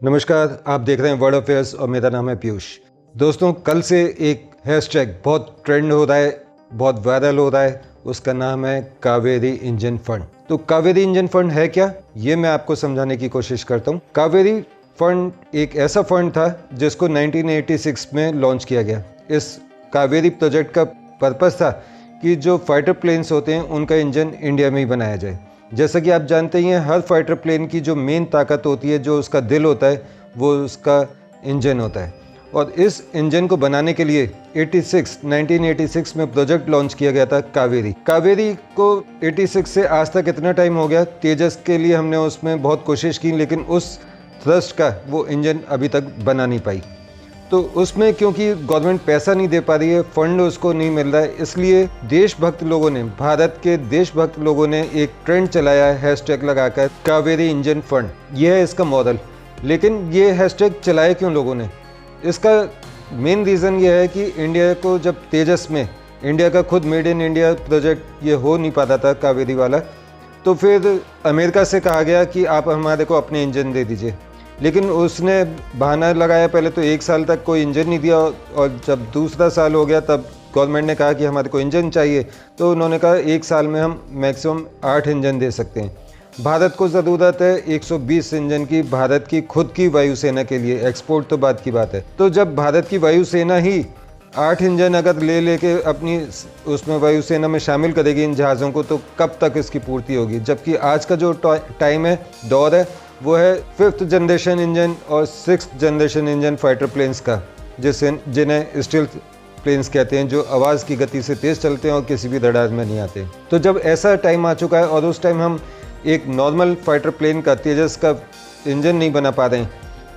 नमस्कार, आप देख रहे हैं वर्ल्ड अफेयर्स और मेरा नाम है पीयूष। दोस्तों, कल से एक हैशटैग बहुत ट्रेंड हो रहा है, बहुत वायरल हो रहा है। उसका नाम है कावेरी इंजन फंड। तो कावेरी इंजन फंड है क्या, ये मैं आपको समझाने की कोशिश करता हूँ। कावेरी फंड एक ऐसा फंड था जिसको 1986 में लॉन्च किया गया। इस कावेरी प्रोजेक्ट का पर्पस था कि जो फाइटर प्लेन्स होते हैं उनका इंजन इंडिया में ही बनाया जाए। जैसा कि आप जानते ही हैं, हर फाइटर प्लेन की जो मेन ताकत होती है, जो उसका दिल होता है, वो उसका इंजन होता है। और इस इंजन को बनाने के लिए 1986 में प्रोजेक्ट लॉन्च किया गया था कावेरी। कावेरी को 86 से आज तक इतना टाइम हो गया, तेजस के लिए हमने उसमें बहुत कोशिश की, लेकिन उस थ्रस्ट का वो इंजन अभी तक बना नहीं पाई। तो उसमें क्योंकि गवर्नमेंट पैसा नहीं दे पा रही है, फंड उसको नहीं मिल रहा है, इसलिए देशभक्त लोगों ने, भारत के देशभक्त लोगों ने एक ट्रेंड चलाया है हैशटैग लगाकर कावेरी इंजन फंड। यह है इसका मॉडल। लेकिन ये हैशटैग चलाए क्यों लोगों ने? इसका मेन रीज़न ये है कि इंडिया को जब तेजस में इंडिया का खुद मेड इन इंडिया प्रोजेक्ट ये हो नहीं पाता था कावेरी वाला, तो फिर अमेरिका से कहा गया कि आप हमारे को अपने इंजन दे दीजिए। लेकिन उसने बहाना लगाया, पहले तो 1 साल तक कोई इंजन नहीं दिया, और जब दूसरा साल हो गया तब गवर्नमेंट ने कहा कि हमारे को इंजन चाहिए, तो उन्होंने कहा 1 साल में हम मैक्सिमम 8 इंजन दे सकते हैं। भारत को ज़रूरत है 120 इंजन की, भारत की खुद की वायुसेना के लिए। एक्सपोर्ट तो बात की बात है। तो जब भारत की वायुसेना ही 8 इंजन अगर लेके अपनी उसमें वायुसेना में शामिल करेगी इन जहाज़ों को, तो कब तक इसकी पूर्ति होगी? जबकि आज का जो टाइम है, दौर है, वो है 5th जनरेशन इंजन और 6th generation engine fighter planes का, जिन्हें स्टील्थ प्लेन्स कहते हैं, जो आवाज़ की गति से तेज़ चलते हैं और किसी भी रडार में नहीं आते। तो जब ऐसा टाइम आ चुका है और उस टाइम हम एक नॉर्मल फाइटर प्लेन का, तेजस का इंजन नहीं बना पा रहे हैं,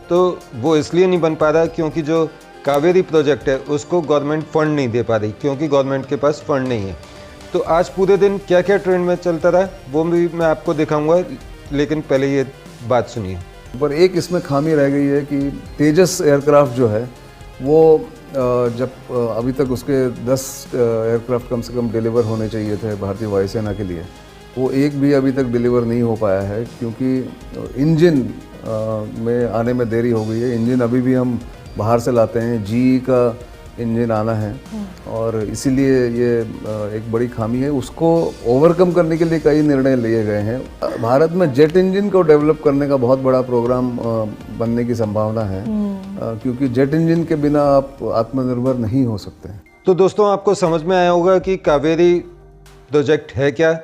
तो वो इसलिए नहीं बन पा रहा क्योंकि जो कावेरी प्रोजेक्ट है उसको गवर्नमेंट फंड नहीं दे पा रही, क्योंकि गवर्नमेंट के पास फंड नहीं है। तो आज पूरे दिन क्या क्या ट्रेंड में चलता रहा वो भी मैं आपको दिखाऊंगा, लेकिन पहले ये बात सुनिए। पर एक इसमें खामी रह गई है कि तेजस एयरक्राफ्ट जो है वो जब अभी तक उसके 10 एयरक्राफ्ट कम से कम डिलीवर होने चाहिए थे भारतीय वायुसेना के लिए, वो एक भी अभी तक डिलीवर नहीं हो पाया है, क्योंकि इंजन में आने में देरी हो गई है। इंजन अभी भी हम बाहर से लाते हैं, जी का इंजन आना है, और इसीलिए ये एक बड़ी खामी है। उसको ओवरकम करने के लिए कई निर्णय लिए गए हैं। भारत में जेट इंजन को डेवलप करने का बहुत बड़ा प्रोग्राम बनने की संभावना है, क्योंकि जेट इंजन के बिना आप आत्मनिर्भर नहीं हो सकते। तो दोस्तों, आपको समझ में आया होगा कि कावेरी प्रोजेक्ट है क्या,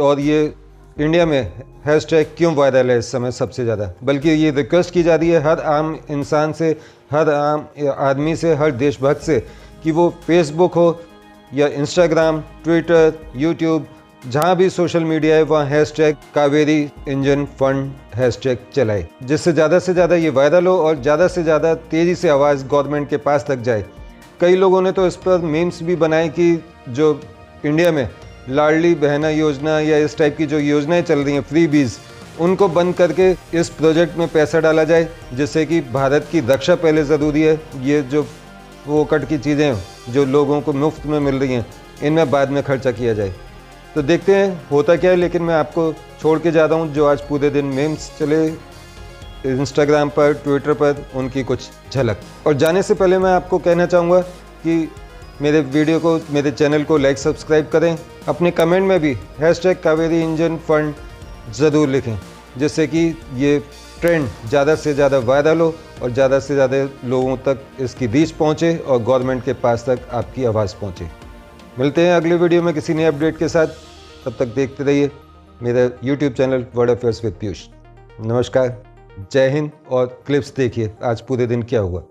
और ये इंडिया में हैशटैग क्यों वायरल है इस समय सबसे ज़्यादा। बल्कि ये रिक्वेस्ट की जा रही है हर आम इंसान से, हर आम आदमी से, हर देशभक्त से, कि वो फेसबुक हो या इंस्टाग्राम, ट्विटर, यूट्यूब, जहाँ भी सोशल मीडिया है, वहाँ hashtag Kaveri engine fund hashtag चलाए, जिससे ज़्यादा से ज़्यादा ये वायरल हो और ज़्यादा से ज़्यादा तेज़ी से आवाज़ गवर्नमेंट के पास तक जाए। कई लोगों ने तो इस पर मीम्स भी बनाए कि जो इंडिया में लाडली बहना योजना या इस टाइप की जो योजनाएं चल रही हैं, फ्री बीज, उनको बंद करके इस प्रोजेक्ट में पैसा डाला जाए, जिससे कि भारत की रक्षा पहले ज़रूरी है। ये जो फोकट की चीज़ें जो लोगों को मुफ्त में मिल रही हैं, इनमें बाद में खर्चा किया जाए। तो देखते हैं होता क्या है। लेकिन मैं आपको छोड़ के जा रहा हूँ जो आज पूरे दिन मीम्स चले इंस्टाग्राम पर, ट्विटर पर, उनकी कुछ झलक। और जाने से पहले मैं आपको कहना चाहूँगा कि मेरे वीडियो को, मेरे चैनल को लाइक, सब्सक्राइब करें। अपने कमेंट में भी हैशटैग कावेरी इंजन फंड ज़रूर लिखें, जिससे कि ये ट्रेंड ज़्यादा से ज़्यादा वायरल हो और ज़्यादा से ज़्यादा लोगों तक इसकी रीच पहुँचे और गवर्नमेंट के पास तक आपकी आवाज़ पहुँचे। मिलते हैं अगले वीडियो में किसी नए अपडेट के साथ। तब तक देखते रहिए मेरा YouTube channel world affairs with Piyush. नमस्कार, जय हिंद। और क्लिप्स देखिए आज पूरे दिन क्या हुआ।